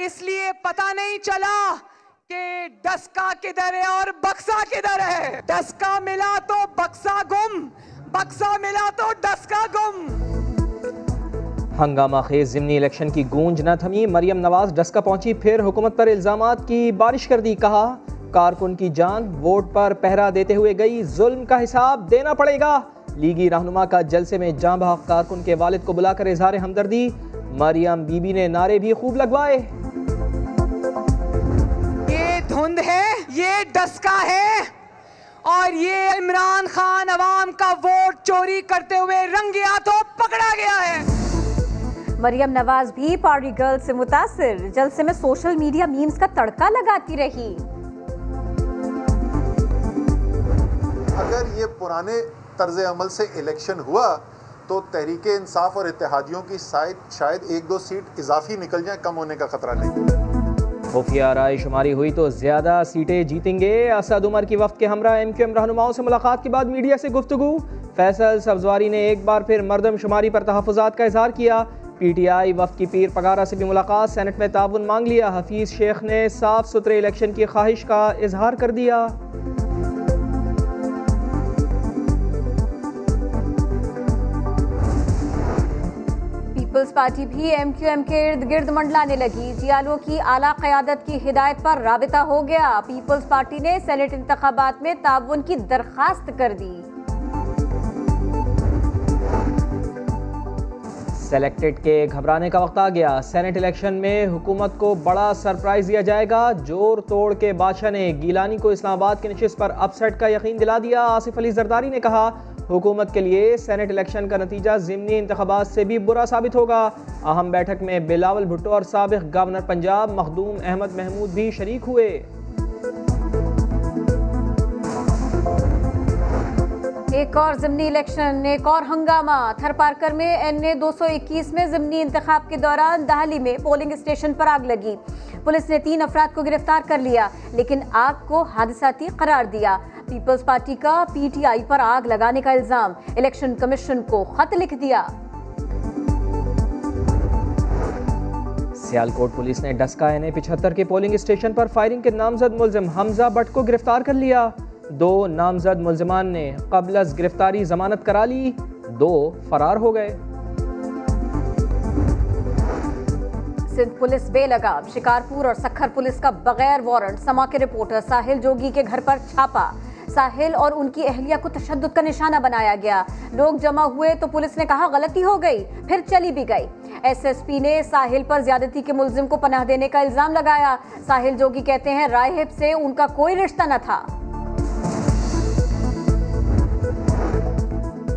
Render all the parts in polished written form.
इसलिए पता नहीं चला कि डस्का किधर है और बक्सा किधर है। डस्का मिला तो बक्सा गुम, बक्सा मिला तो डस्का गुम। हंगामा खेज ज़िमनी इलेक्शन की गूंज न थमी। मरियम नवाज डस्का पहुंची, फिर हुकूमत पर इल्जामात की बारिश कर दी। कहा कारकुन की जान वोट पर पहरा देते हुए गई, जुल्म का हिसाब देना पड़ेगा। लीगी रहनुमा का जलसे में जां बहक कारकुन के वालिद को बुलाकर इजहार हमदर्दी। मरियम बीबी ने नारे भी खूब लगवाए। ये धुंध है, ये डस्का है और ये इमरान खान अवाम का वोट चोरी करते हुए रंगे हाथों पकड़ा गया है। मरियम नवाज भी पार्टी गर्ल से मुतासिर, जलसे में सोशल मीडिया मीम्स का तड़का लगाती रही। अगर ये पुराने तर्ज अमल से इलेक्शन हुआ तो तहरीक इंसाफ और इत्तेहादियों की शायद 1-2 सीट इजाफी निकल जाए, कम होने का खतरा नहीं। खुफिया राय शुमारी हुई तो ज्यादा सीटें जीतेंगे। असद उमर की वफ्द के हमरा MQM रहनुमाओं से मुलाकात के बाद मीडिया से गुफ्तगू। फैसल सब्जवारी ने एक बार फिर मरदम शुमारी पर तहफ़्फ़ुज़ात का इजहार किया। PTI वफ्द की पीर पगारा से भी मुलाकात, सेनेट में ताउन मांग लिया। हफीज शेख ने साफ सुथरे इलेक्शन की ख्वाहिश का इजहार कर दिया। पीपल्स पार्टी भी MQM के इर्द गिर्द मंडलाने लगी। जियालो की आला क़यादत की हिदायत पर राबिता हो गया। पीपल्स पार्टी ने सेनेट इंतखाबात में ताउन की दरखास्त कर दी। सेलेक्टेड के घबराने का वक्त आ गया। सेनेट इलेक्शन में हुकूमत को बड़ा सरप्राइज दिया जाएगा। जोर तोड़ के बादशाह ने गीलानी को इस्लामाबाद की नशिस्त पर अपसेट का यकीन दिला दिया। आसिफ अली जरदारी ने कहा हुकूमत के लिए सेनेट इलेक्शन का नतीजा ज़िमनी इंतखाबात से भी बुरा साबित होगा। अहम बैठक में बिलावल भुट्टो और साबिक गवर्नर पंजाब मखदूम अहमद महमूद भी शरीक हुए। एक और ज़िमनी इलेक्शन, एक और हंगामा। थरपारकर में NA 221 में ज़िमनी इंतखाब के दौरान दहली में पोलिंग स्टेशन पर आग लगी। पुलिस ने 3 अफराद को गिरफ्तार कर लिया, लेकिन आग को हादसाती करार दिया। पीपल्स पार्टी का PTI पर आग लगाने का इल्जाम, इलेक्शन कमीशन को खत लिख दिया। सियालकोट पुलिस ने डस्का NA 75 के पोलिंग स्टेशन पर फायरिंग के नामजद मुलजिम हमजा भट्ट को गिरफ्तार कर लिया। 2 नामजद मुलजिमान ने कबल गिरफ्तारी जमानत करा ली, 2 फरार हो गए। सिंध पुलिस बेलगाम, शिकारपुर और सखर पुलिस का बगैर वारंट समा के रिपोर्टर साहिल जोगी के घर पर छापा। साहिल और उनकी अहलिया को तशद्दुद का निशाना बनाया गया। लोग जमा हुए तो पुलिस ने कहा गलती हो गई, फिर चली भी गई। SSP ने साहिल पर ज्यादती के मुलजिम को पनाह देने का इल्जाम लगाया। साहिल जोगी कहते हैं राहिब से उनका कोई रिश्ता न था।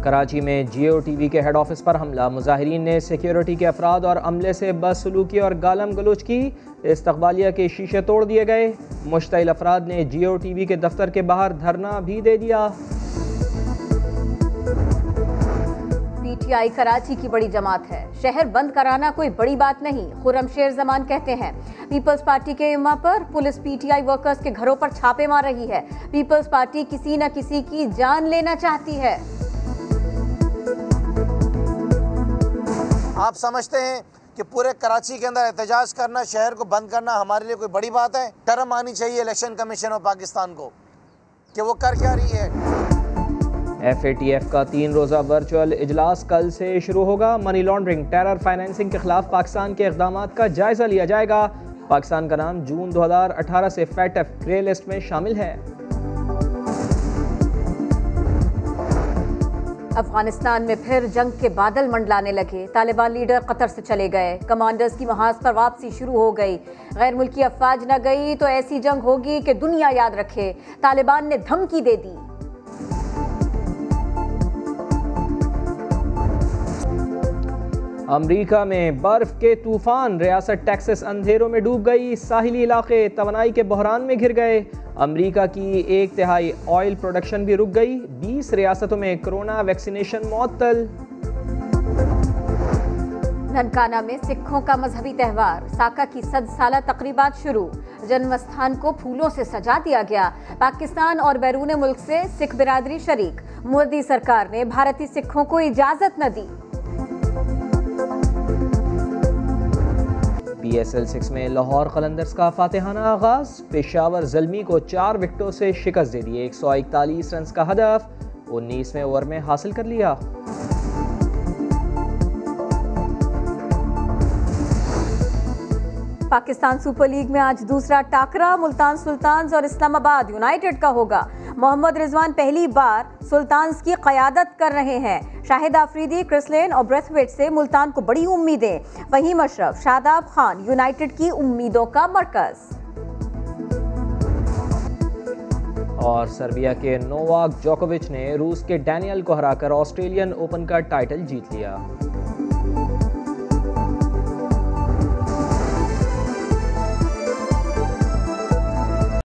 कराची में Jio TV के हेड ऑफिस पर हमला। मुजाहिरीन ने सिक्योरिटी के अफराद और अमले से बदसलूकी और गालम गलोच की। इस्तकबालिया के शीशे तोड़ दिए गए। मुश्तइल अफराद ने Jio TV के दफ्तर के बाहर धरना भी दे दिया। PTI कराची की बड़ी जमात है, शहर बंद कराना कोई बड़ी बात नहीं, खुर्रमशेर जमान कहते हैं। पीपल्स पार्टी के इमा पर पुलिस PTI वर्कर्स के घरों पर छापे मार रही है। पीपल्स पार्टी किसी न किसी की जान लेना चाहती है। आप समझते हैं कि पूरे कराची के अंदर एहतजाज करना, शहर को बंद करना हमारे लिए कोई बड़ी बात है? शर्म आनी चाहिए इलेक्शन कमीशन ऑफ पाकिस्तान को कि वो कर क्या रही है। FATF का 3 रोज़ा वर्चुअल इजलास कल से शुरू होगा। मनी लॉन्ड्रिंग, टेरर फाइनेंसिंग के खिलाफ पाकिस्तान के इक़दाम का जायजा लिया जाएगा। पाकिस्तान का नाम जून 2018 से FATF ग्रे लिस्ट में शामिल है। अफगानिस्तान में फिर जंग के बादल मंडलाने लगे। तालिबान लीडर कतर से चले गए। कमांडर्स की महाज पर वापसी शुरू हो गई। गैर मुल्की अफवाज न गई तो ऐसी जंग होगी कि दुनिया याद रखे। तालिबान ने धमकी दे दी। अमरीका में बर्फ के तूफान, रियासत टेक्सास अंधेरों में डूब गई। साहिली इलाके तवानाई के बहरान में घिर गए। अमरीका की 1/3 ऑयल प्रोडक्शन भी रुक गई। 20 रियासतों में कोरोना वैक्सीनेशन मुअत्तल। ननकाना में सिखों का मजहबी त्यौहार, साका की 100 साला तकरीबात शुरू। जन्म स्थान को फूलों से सजा दिया गया। पाकिस्तान और बैरून मुल्क से सिख बिरादरी शरीक। मोदी सरकार ने भारतीय सिखों को इजाजत न दी। PSL 6 में लाहौर कलंदर्स का फातिहाना आगाज। पेशावर ज़ल्मी को 4 विकेटों से शिकस्त दे दी। 141 रन का हदफ 19वें ओवर में हासिल कर लिया। पाकिस्तान सुपर लीग में आज दूसरा टाकरा मुल्तान सुल्तान्स और इस्लामाबाद यूनाइटेड का होगा। मोहम्मद रिजवान पहली बार सुल्तान्स की क़यादत कर रहे हैं। शाहिद आफरीदी, क्रिस लेन और ब्रेथवेट से मुल्तान को बड़ी उम्मीदें। वहीम अशरफ, शादाब खान यूनाइटेड की उम्मीदों का मरकज। और सर्बिया के नोवाक जोकोविच ने रूस के डैनियल को हराकर ऑस्ट्रेलियन ओपन का टाइटल जीत लिया।